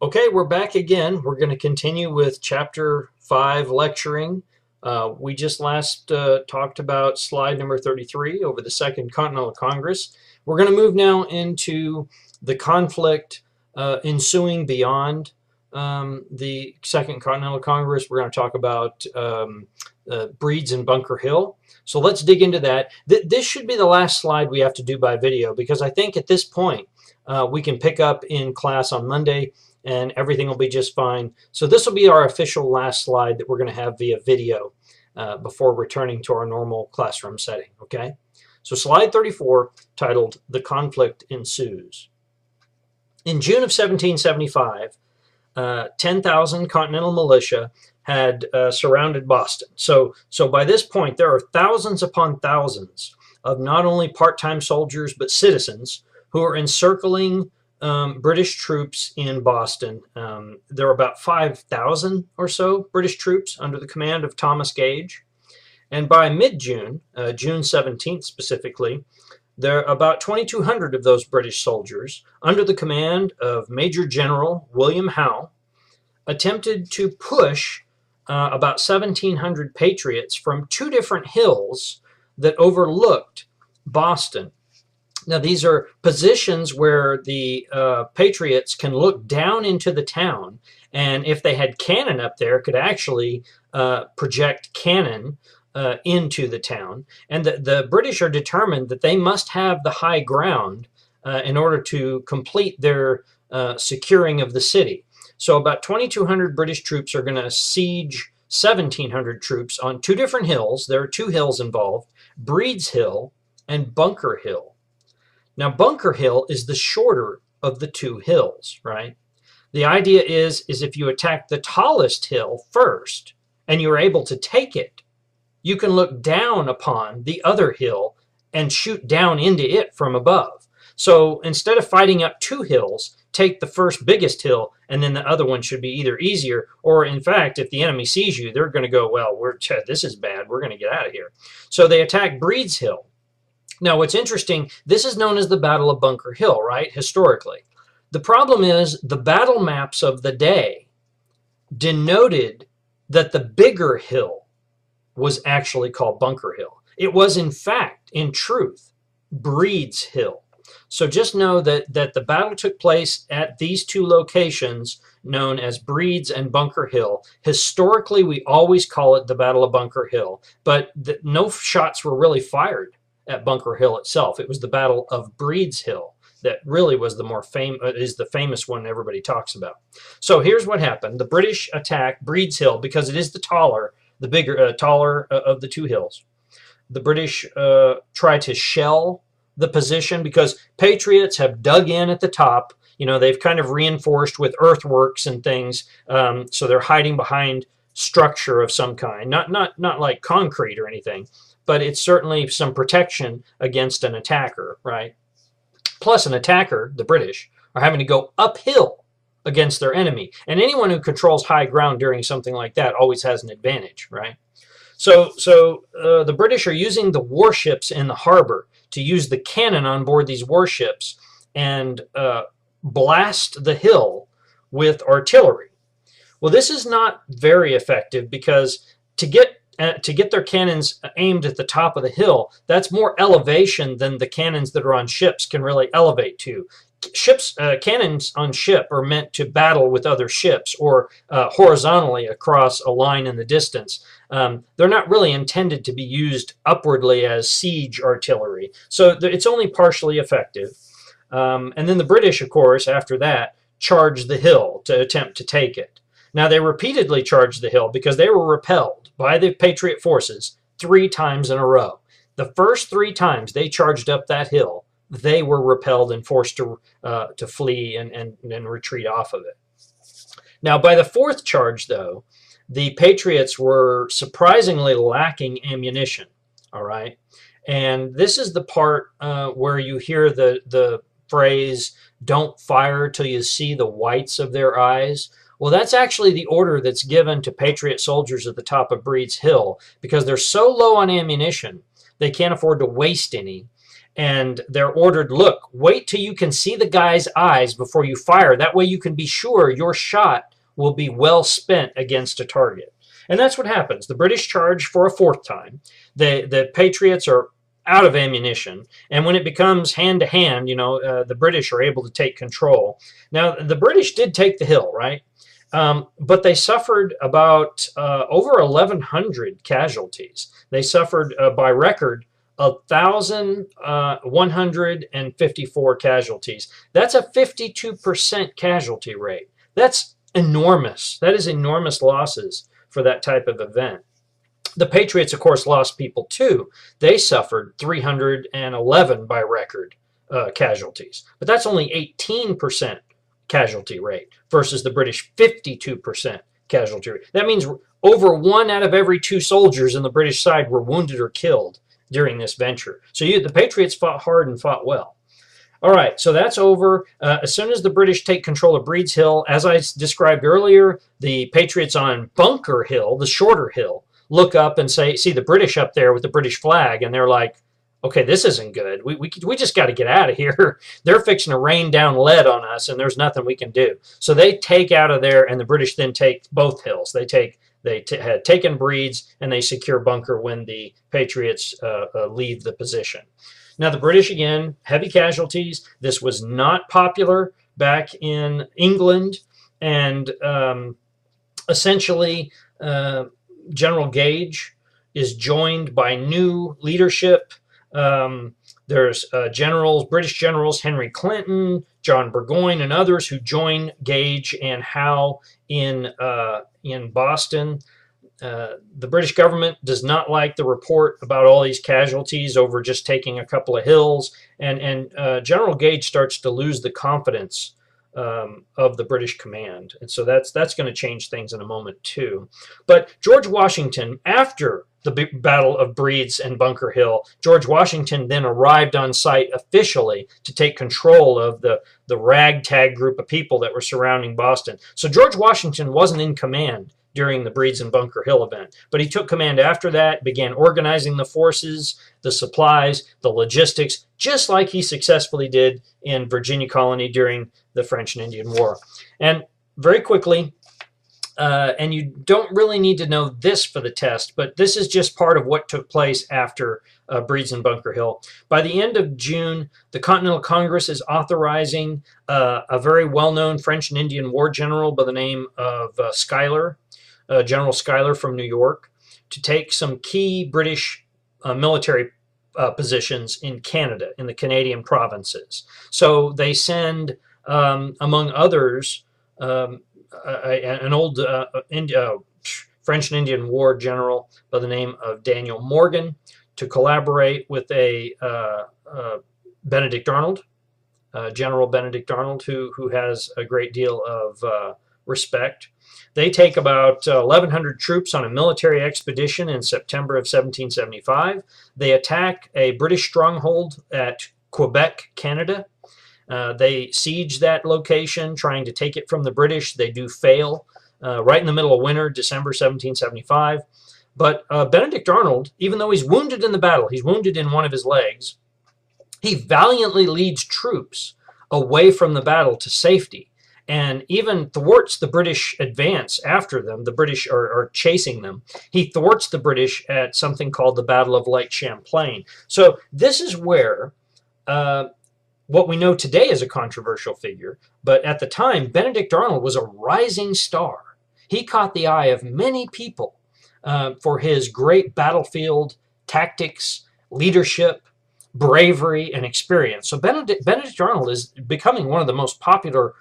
Okay, we're back again. We're going to continue with Chapter 5 lecturing. We just last talked about slide number 33 over the Second Continental Congress. We're going to move now into the conflict ensuing beyond the Second Continental Congress. We're going to talk about Breeds and Bunker Hill. So let's dig into that. This should be the last slide we have to do by video, because I think at this point we can pick up in class on Monday and everything will be just fine. So this will be our official last slide that we're going to have via video before returning to our normal classroom setting, okay? So slide 34, titled The Conflict Ensues. In June of 1775, 10,000 Continental militia had surrounded Boston. So by this point, there are thousands upon thousands of not only part-time soldiers, but citizens who are encircling British troops in Boston. There are about 5,000 or so British troops under the command of Thomas Gage. And by mid-June, June 17th specifically, there are about 2,200 of those British soldiers under the command of Major General William Howe attempted to push about 1,700 patriots from two different hills that overlooked Boston. Now, these are positions where the Patriots can look down into the town, and if they had cannon up there, could actually project cannon into the town. And the British are determined that they must have the high ground in order to complete their securing of the city. So about 2,200 British troops are going to siege 1,700 troops on two different hills. There are two hills involved, Breed's Hill and Bunker Hill. Now, Bunker Hill is the shorter of the two hills, right? The idea is if you attack the tallest hill first and you're able to take it, you can look down upon the other hill and shoot down into it from above. So instead of fighting up two hills, take the first biggest hill, and then the other one should be either easier, or in fact, if the enemy sees you, they're going to go, well, this is bad, we're going to get out of here. So they attack Breed's Hill. Now, what's interesting, this is known as the Battle of Bunker Hill, right, historically. The problem is the battle maps of the day denoted that the bigger hill was actually called Bunker Hill. It was, in fact, in truth, Breed's Hill. So just know that the battle took place at these two locations known as Breed's and Bunker Hill. Historically, we always call it the Battle of Bunker Hill, but no shots were really fired at Bunker Hill itself. It was the Battle of Breed's Hill that really was the famous one everybody talks about. So here's what happened. The British attacked Breed's Hill because it is the taller of the two hills. The British tried to shell the position because Patriots have dug in at the top. You know, they've kind of reinforced with earthworks and things, so they're hiding behind structure of some kind, not like concrete or anything, but it's certainly some protection against an attacker, right? Plus, an attacker, the British, are having to go uphill against their enemy. And anyone who controls high ground during something like that always has an advantage, right? So the British are using the warships in the harbor to use the cannon on board these warships and blast the hill with artillery. Well, this is not very effective because to get their cannons aimed at the top of the hill, that's more elevation than the cannons that are on ships can really elevate to. Cannons on ship are meant to battle with other ships or horizontally across a line in the distance. They're not really intended to be used upwardly as siege artillery, so it's only partially effective. And then the British, of course, after that, charged the hill to attempt to take it. Now, they repeatedly charged the hill because they were repelled by the Patriot forces 3 times in a row. The first 3 times they charged up that hill, they were repelled and forced to flee and retreat off of it. Now, by the 4th charge, though, the Patriots were surprisingly lacking ammunition, all right? And this is the part where you hear the phrase, "Don't fire till you see the whites of their eyes." Well, that's actually the order that's given to Patriot soldiers at the top of Breed's Hill because they're so low on ammunition, they can't afford to waste any. and they're ordered, look, wait till you can see the guy's eyes before you fire. That way you can be sure your shot will be well spent against a target. And that's what happens. The British charge for a fourth time. The Patriots are out of ammunition. And when it becomes hand to hand, the British are able to take control. Now, the British did take the hill, right? But they suffered about over 1,100 casualties. They suffered, by record, 1,154 casualties. That's a 52% casualty rate. That's enormous. That is enormous losses for that type of event. The Patriots, of course, lost people too. They suffered 311 by record casualties. But that's only 18% casualty rate versus the British 52% casualty rate. That means over 1 out of every 2 soldiers on the British side were wounded or killed during this venture. So the Patriots fought hard and fought well. All right, so that's over. As soon as the British take control of Breed's Hill, as I described earlier, the Patriots on Bunker Hill, the shorter hill, look up and see the British up there with the British flag, and they're like, okay, this isn't good. We just got to get out of here. They're fixing to rain down lead on us, and there's nothing we can do. So they take out of there, and the British then take both hills. They had taken Breed's, and they secure Bunker when the Patriots leave the position. Now, the British, again, heavy casualties. This was not popular back in England, and essentially General Gage is joined by new leadership. There's British generals Henry Clinton, John Burgoyne, and others who join Gage and Howe in Boston. The British government does not like the report about all these casualties over just taking a couple of hills, and General Gage starts to lose the confidence of the British command, and so that's going to change things in a moment too. But George Washington, after the Battle of Breed's and Bunker Hill, George Washington then arrived on site officially to take control of the ragtag group of people that were surrounding Boston. So George Washington wasn't in command during the Breed's and Bunker Hill event, but he took command after that, began organizing the forces, the supplies, the logistics, just like he successfully did in Virginia Colony during the French and Indian War. And very quickly, and you don't really need to know this for the test, but this is just part of what took place after Breed's and Bunker Hill. By the end of June, the Continental Congress is authorizing a very well-known French and Indian War general by the name of Schuyler, General Schuyler from New York, to take some key British military positions in Canada, in the Canadian provinces. So they send, among others, an old French and Indian War general by the name of Daniel Morgan to collaborate with a Benedict Arnold, General Benedict Arnold, who has a great deal of respect. They take about 1,100 troops on a military expedition in September of 1775. They attack a British stronghold at Quebec, Canada. They siege that location, trying to take it from the British. They do fail right in the middle of winter, December 1775. But Benedict Arnold, even though he's wounded in the battle, he's wounded in one of his legs, he valiantly leads troops away from the battle to safety, and even thwarts the British advance after them. The British are chasing them. He thwarts the British at something called the Battle of Lake Champlain. So this is where what we know today is a controversial figure, but at the time, Benedict Arnold was a rising star. He caught the eye of many people for his great battlefield tactics, leadership, bravery, and experience. So Benedict Arnold is becoming one of the most popular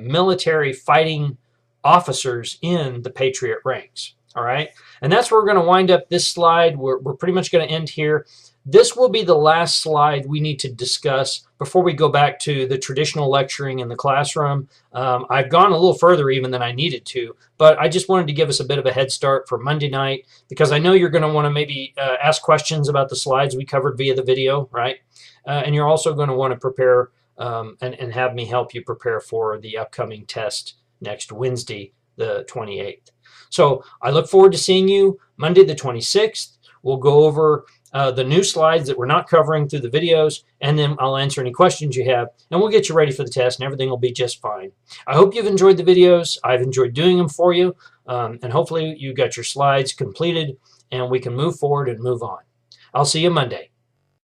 military fighting officers in the Patriot ranks. All right, and that's where we're going to wind up this slide. We're pretty much going to end here. This will be the last slide we need to discuss before we go back to the traditional lecturing in the classroom. I've gone a little further even than I needed to, but I just wanted to give us a bit of a head start for Monday night, because I know you're going to want to maybe ask questions about the slides we covered via the video, right? And you're also going to want to prepare and have me help you prepare for the upcoming test next Wednesday, the 28th. So I look forward to seeing you Monday the 26th. We'll go over the new slides that we're not covering through the videos, and then I'll answer any questions you have, and we'll get you ready for the test, and everything will be just fine. I hope you've enjoyed the videos. I've enjoyed doing them for you, and hopefully you got your slides completed, and we can move forward and move on. I'll see you Monday.